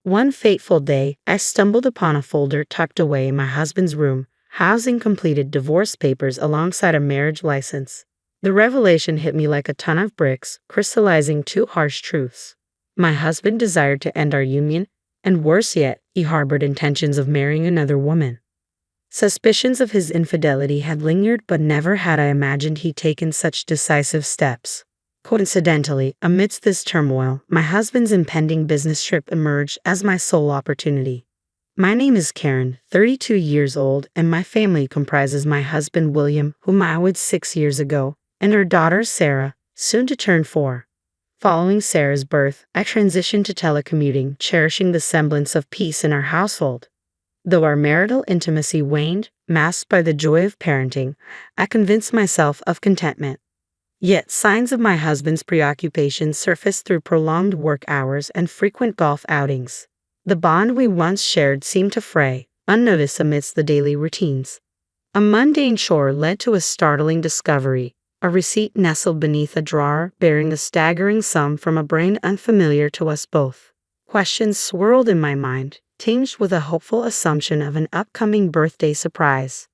One fateful day, I stumbled upon a folder tucked away in my husband's room, housing completed divorce papers alongside a marriage license. The revelation hit me like a ton of bricks, crystallizing two harsh truths. My husband desired to end our union, and worse yet, he harbored intentions of marrying another woman. Suspicions of his infidelity had lingered, but never had I imagined he'd taken such decisive steps. Coincidentally, amidst this turmoil, my husband's impending business trip emerged as my sole opportunity. My name is Karen, 32 years old, and my family comprises my husband William, whom I wed 6 years ago, and our daughter Sarah, soon to turn 4. Following Sarah's birth, I transitioned to telecommuting, cherishing the semblance of peace in our household. Though our marital intimacy waned, masked by the joy of parenting, I convinced myself of contentment. Yet signs of my husband's preoccupation surfaced through prolonged work hours and frequent golf outings. The bond we once shared seemed to fray, unnoticed amidst the daily routines. A mundane chore led to a startling discovery, a receipt nestled beneath a drawer bearing a staggering sum from a brand unfamiliar to us both. Questions swirled in my mind, tinged with a hopeful assumption of an upcoming birthday surprise.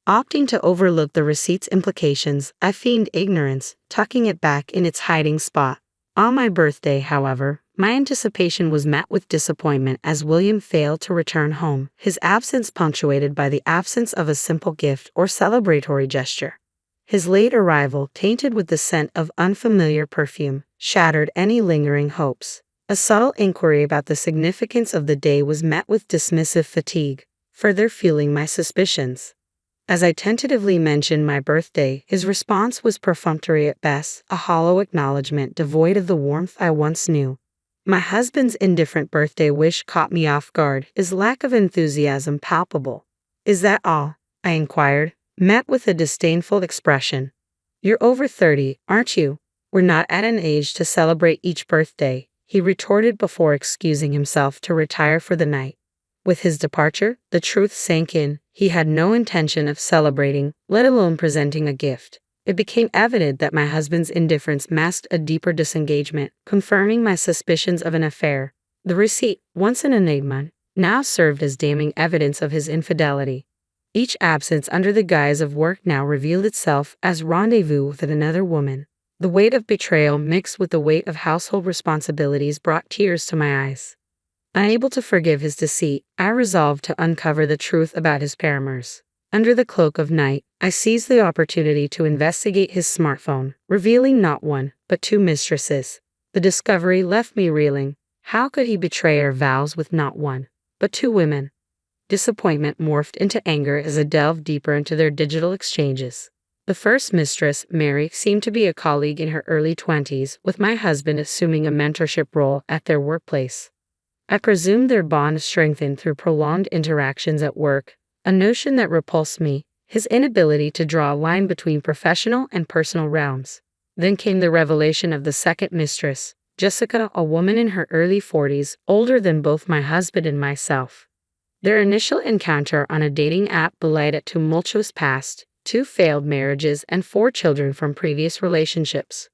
Opting to overlook the receipt's implications, I feigned ignorance, tucking it back in its hiding spot. On my birthday, however, my anticipation was met with disappointment as William failed to return home, his absence punctuated by the absence of a simple gift or celebratory gesture. His late arrival, tainted with the scent of unfamiliar perfume, shattered any lingering hopes. A subtle inquiry about the significance of the day was met with dismissive fatigue, further fueling my suspicions. As I tentatively mentioned my birthday, his response was perfunctory at best, a hollow acknowledgement devoid of the warmth I once knew. My husband's indifferent birthday wish caught me off guard, his lack of enthusiasm palpable. "Is that all?" I inquired, met with a disdainful expression. "You're over 30, aren't you? We're not at an age to celebrate each birthday," he retorted before excusing himself to retire for the night. With his departure, the truth sank in. He had no intention of celebrating, let alone presenting a gift. It became evident that my husband's indifference masked a deeper disengagement, confirming my suspicions of an affair. The receipt, once an enigma, now served as damning evidence of his infidelity. Each absence under the guise of work now revealed itself as rendezvous with another woman. The weight of betrayal mixed with the weight of household responsibilities brought tears to my eyes. Unable to forgive his deceit, I resolved to uncover the truth about his paramours. Under the cloak of night, I seized the opportunity to investigate his smartphone, revealing not one, but 2 mistresses. The discovery left me reeling. How could he betray our vows with not one, but 2 women? Disappointment morphed into anger as I delved deeper into their digital exchanges. The first mistress, Mary, seemed to be a colleague in her early 20s, with my husband assuming a mentorship role at their workplace. I presumed their bond strengthened through prolonged interactions at work, a notion that repulsed me, his inability to draw a line between professional and personal realms. Then came the revelation of the second mistress, Jessica, a woman in her early 40s, older than both my husband and myself. Their initial encounter on a dating app belied a tumultuous past, 2 failed marriages and 4 children from previous relationships.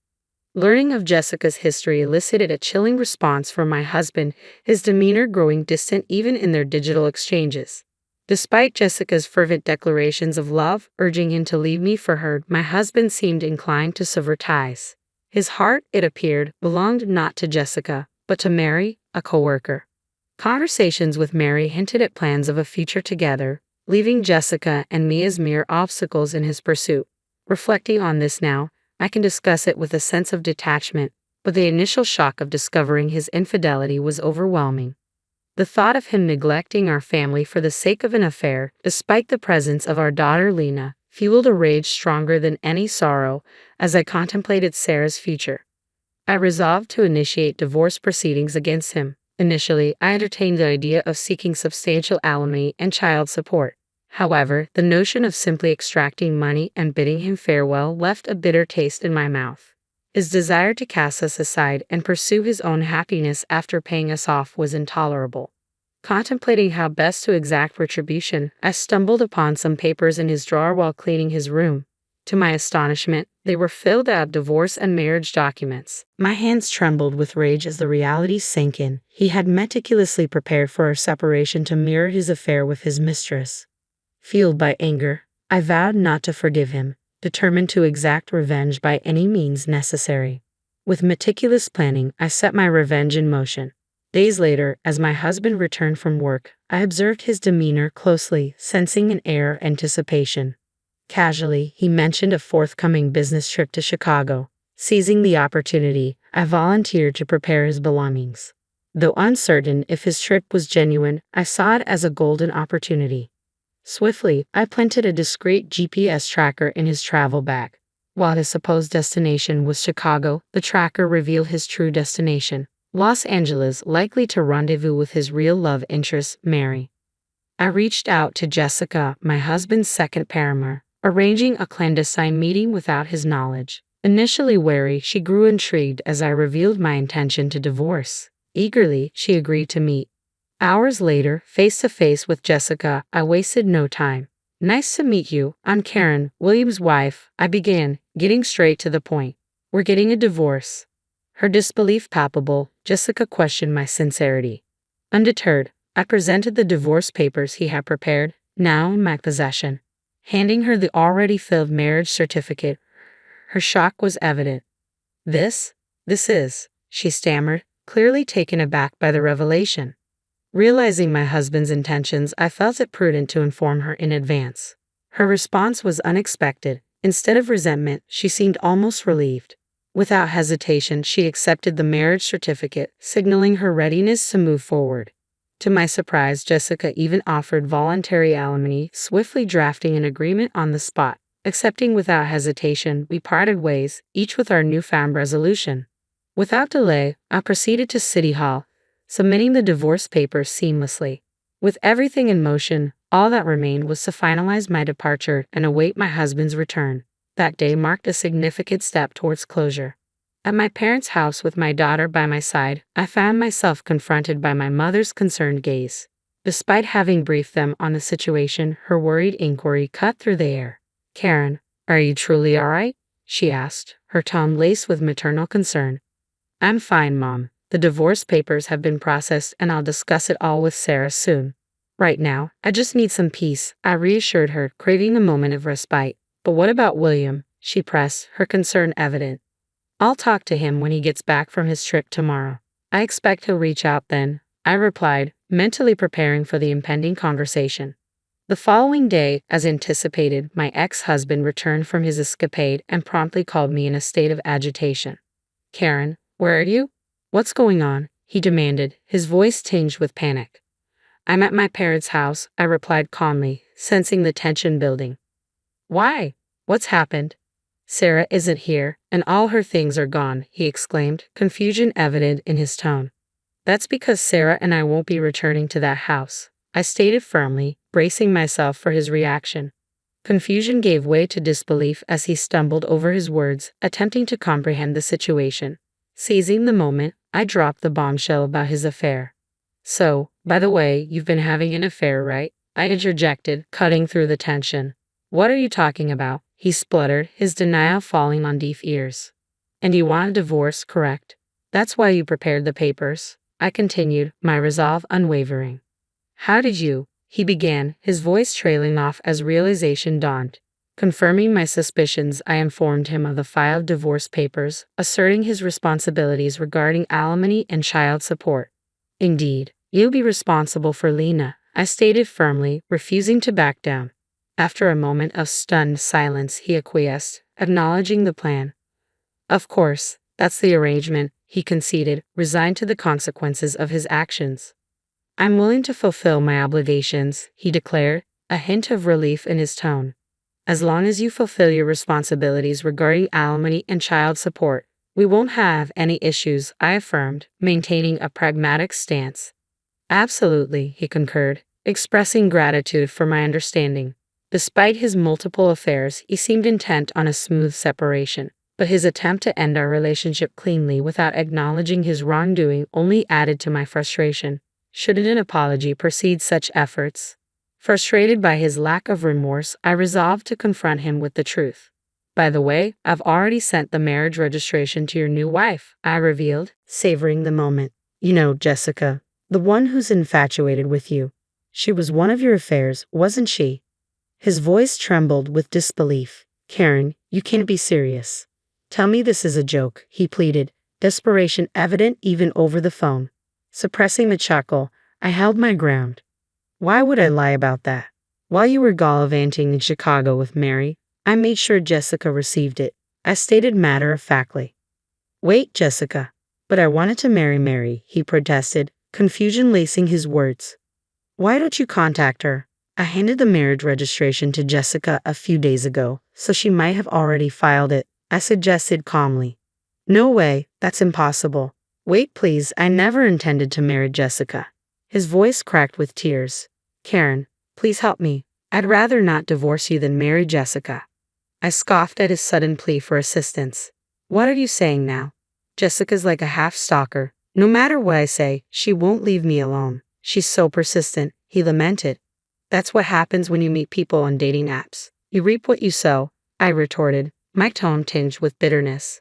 Learning of Jessica's history elicited a chilling response from my husband, his demeanor growing distant even in their digital exchanges. Despite Jessica's fervent declarations of love, urging him to leave me for her, my husband seemed inclined to sever ties. His heart, it appeared, belonged not to Jessica, but to Mary, a coworker. Conversations with Mary hinted at plans of a future together, leaving Jessica and me as mere obstacles in his pursuit. Reflecting on this now, I can discuss it with a sense of detachment, but the initial shock of discovering his infidelity was overwhelming. The thought of him neglecting our family for the sake of an affair, despite the presence of our daughter Lena, fueled a rage stronger than any sorrow as I contemplated Sarah's future. I resolved to initiate divorce proceedings against him. Initially, I entertained the idea of seeking substantial alimony and child support. However, the notion of simply extracting money and bidding him farewell left a bitter taste in my mouth. His desire to cast us aside and pursue his own happiness after paying us off was intolerable. Contemplating how best to exact retribution, I stumbled upon some papers in his drawer while cleaning his room. To my astonishment, they were filled out divorce and marriage documents. My hands trembled with rage as the reality sank in. He had meticulously prepared for our separation to mirror his affair with his mistress. Fueled by anger, I vowed not to forgive him, determined to exact revenge by any means necessary. With meticulous planning, I set my revenge in motion. Days later, as my husband returned from work, I observed his demeanor closely, sensing an air of anticipation. Casually, he mentioned a forthcoming business trip to Chicago. Seizing the opportunity, I volunteered to prepare his belongings. Though uncertain if his trip was genuine, I saw it as a golden opportunity. Swiftly, I planted a discreet GPS tracker in his travel bag. While his supposed destination was Chicago, the tracker revealed his true destination, Los Angeles, likely to rendezvous with his real love interest, Mary. I reached out to Jessica, my husband's second paramour, arranging a clandestine meeting without his knowledge. Initially wary, she grew intrigued as I revealed my intention to divorce. Eagerly, she agreed to meet. Hours later, face to face with Jessica, I wasted no time. "Nice to meet you. I'm Karen, William's wife," I began, getting straight to the point. "We're getting a divorce." Her disbelief palpable, Jessica questioned my sincerity. Undeterred, I presented the divorce papers he had prepared, now in my possession. Handing her the already filled marriage certificate, her shock was evident. This is," she stammered, clearly taken aback by the revelation. Realizing my husband's intentions, I felt it prudent to inform her in advance. Her response was unexpected. Instead of resentment, she seemed almost relieved. Without hesitation, she accepted the marriage certificate, signaling her readiness to move forward. To my surprise, Jessica even offered voluntary alimony, swiftly drafting an agreement on the spot. Accepting without hesitation, we parted ways, each with our newfound resolution. Without delay, I proceeded to City Hall, submitting the divorce papers seamlessly. With everything in motion, all that remained was to finalize my departure and await my husband's return. That day marked a significant step towards closure. At my parents' house with my daughter by my side, I found myself confronted by my mother's concerned gaze. Despite having briefed them on the situation, her worried inquiry cut through the air. "Karen, are you truly all right?" she asked, her tone laced with maternal concern. "I'm fine, Mom. The divorce papers have been processed and I'll discuss it all with Sarah soon. Right now, I just need some peace," I reassured her, craving a moment of respite. "But what about William?" she pressed, her concern evident. "I'll talk to him when he gets back from his trip tomorrow. I expect he'll reach out then," I replied, mentally preparing for the impending conversation. The following day, as anticipated, my ex-husband returned from his escapade and promptly called me in a state of agitation. "Karen, where are you? What's going on?" he demanded, his voice tinged with panic. "I'm at my parents' house," I replied calmly, sensing the tension building. "Why? What's happened?" "Sarah isn't here, and all her things are gone," he exclaimed, confusion evident in his tone. "That's because Sarah and I won't be returning to that house," I stated firmly, bracing myself for his reaction. Confusion gave way to disbelief as he stumbled over his words, attempting to comprehend the situation. Seizing the moment, I dropped the bombshell about his affair. "So, by the way, you've been having an affair, right?" I interjected, cutting through the tension. "What are you talking about?" he spluttered, his denial falling on deaf ears. "And you want a divorce, correct? That's why you prepared the papers," I continued, my resolve unwavering. "How did you?" he began, his voice trailing off as realization dawned. Confirming my suspicions, I informed him of the filed divorce papers, asserting his responsibilities regarding alimony and child support. "Indeed, you'll be responsible for Lena," I stated firmly, refusing to back down. After a moment of stunned silence, he acquiesced, acknowledging the plan. "Of course, that's the arrangement," he conceded, resigned to the consequences of his actions. "I'm willing to fulfill my obligations," he declared, a hint of relief in his tone. "As long as you fulfill your responsibilities regarding alimony and child support, we won't have any issues," I affirmed, maintaining a pragmatic stance. "Absolutely," he concurred, expressing gratitude for my understanding. Despite his multiple affairs, he seemed intent on a smooth separation, but his attempt to end our relationship cleanly without acknowledging his wrongdoing only added to my frustration. Shouldn't an apology precede such efforts? Frustrated by his lack of remorse, I resolved to confront him with the truth. By the way, I've already sent the marriage registration to your new wife, I revealed, savoring the moment. You know, Jessica, the one who's infatuated with you. She was one of your affairs, wasn't she? His voice trembled with disbelief. Karen, you can't be serious. Tell me this is a joke, he pleaded, desperation evident even over the phone. Suppressing the chuckle, I held my ground. Why would I lie about that? While you were gallivanting in Chicago with Mary, I made sure Jessica received it. I stated matter-of-factly. Wait, Jessica. But I wanted to marry Mary, he protested, confusion lacing his words. Why don't you contact her? I handed the marriage registration to Jessica a few days ago, so she might have already filed it, I suggested calmly. No way, that's impossible. Wait please, I never intended to marry Jessica. His voice cracked with tears. Karen, please help me. I'd rather not divorce you than marry Jessica. I scoffed at his sudden plea for assistance. What are you saying now? Jessica's like a half-stalker. No matter what I say, she won't leave me alone. She's so persistent, he lamented. That's what happens when you meet people on dating apps. You reap what you sow, I retorted, my tone tinged with bitterness.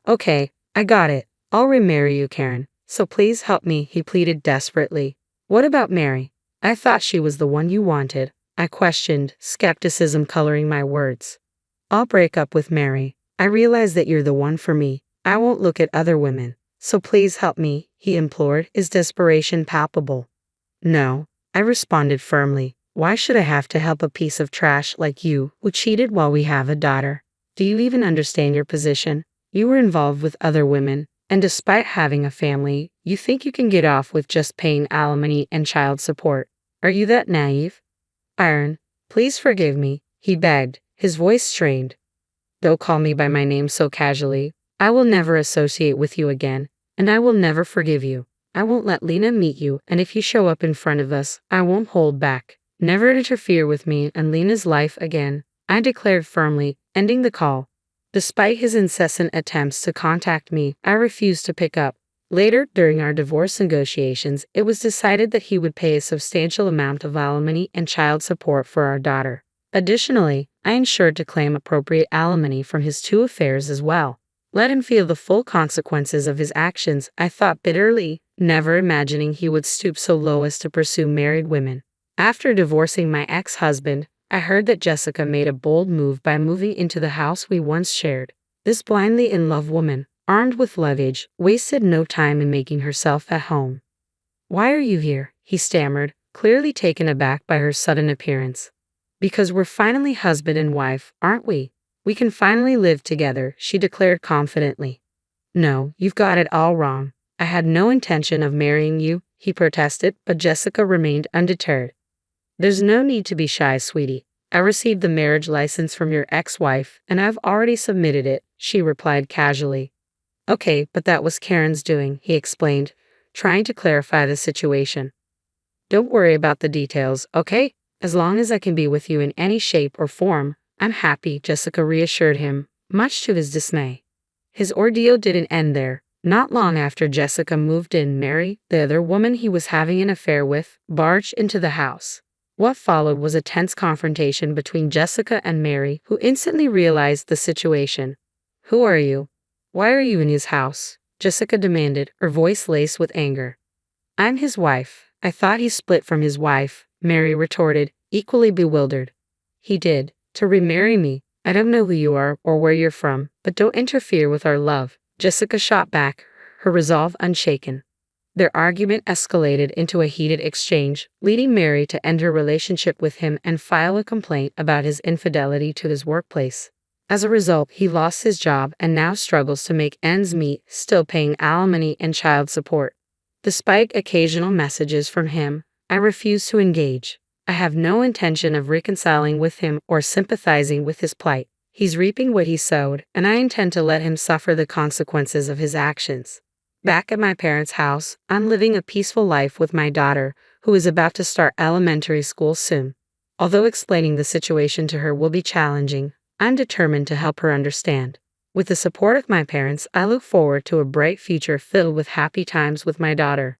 Okay, I got it. I'll remarry you, Karen. So please help me, he pleaded desperately. What about Mary? I thought she was the one you wanted, I questioned, skepticism coloring my words. I'll break up with Mary. I realize that you're the one for me. I won't look at other women. So please help me, he implored, his desperation palpable. No, I responded firmly. Why should I have to help a piece of trash like you, who cheated while we have a daughter? Do you even understand your position? You were involved with other women, and despite having a family, you think you can get off with just paying alimony and child support. Are you that naive? Iron, please forgive me, he begged, his voice strained. Don't call me by my name so casually. I will never associate with you again, and I will never forgive you. I won't let Lena meet you, and if you show up in front of us, I won't hold back. Never interfere with me and Lena's life again, I declared firmly, ending the call. Despite his incessant attempts to contact me, I refused to pick up. Later, during our divorce negotiations, it was decided that he would pay a substantial amount of alimony and child support for our daughter. Additionally, I ensured to claim appropriate alimony from his two affairs as well. Let him feel the full consequences of his actions, I thought bitterly, never imagining he would stoop so low as to pursue married women. After divorcing my ex-husband, I heard that Jessica made a bold move by moving into the house we once shared. This blindly in love woman, armed with luggage, wasted no time in making herself at home. Why are you here? He stammered, clearly taken aback by her sudden appearance. Because we're finally husband and wife, aren't we? We can finally live together, she declared confidently. No, you've got it all wrong. I had no intention of marrying you, he protested, but Jessica remained undeterred. There's no need to be shy, sweetie. I received the marriage license from your ex-wife, and I've already submitted it, she replied casually. Okay, but that was Karen's doing, he explained, trying to clarify the situation. Don't worry about the details, okay? As long as I can be with you in any shape or form, I'm happy, Jessica reassured him, much to his dismay. His ordeal didn't end there. Not long after Jessica moved in, Mary, the other woman he was having an affair with, barged into the house. What followed was a tense confrontation between Jessica and Mary, who instantly realized the situation. Who are you? Why are you in his house? Jessica demanded, her voice laced with anger. I'm his wife. I thought he split from his wife, Mary retorted, equally bewildered. He did. To remarry me. I don't know who you are or where you're from, but don't interfere with our love, Jessica shot back, her resolve unshaken. Their argument escalated into a heated exchange, leading Mary to end her relationship with him and file a complaint about his infidelity to his workplace. As a result, he lost his job and now struggles to make ends meet, still paying alimony and child support. Despite occasional messages from him, I refuse to engage. I have no intention of reconciling with him or sympathizing with his plight. He's reaping what he sowed, and I intend to let him suffer the consequences of his actions. Back at my parents' house, I'm living a peaceful life with my daughter, who is about to start elementary school soon. Although explaining the situation to her will be challenging, I'm determined to help her understand. With the support of my parents, I look forward to a bright future filled with happy times with my daughter.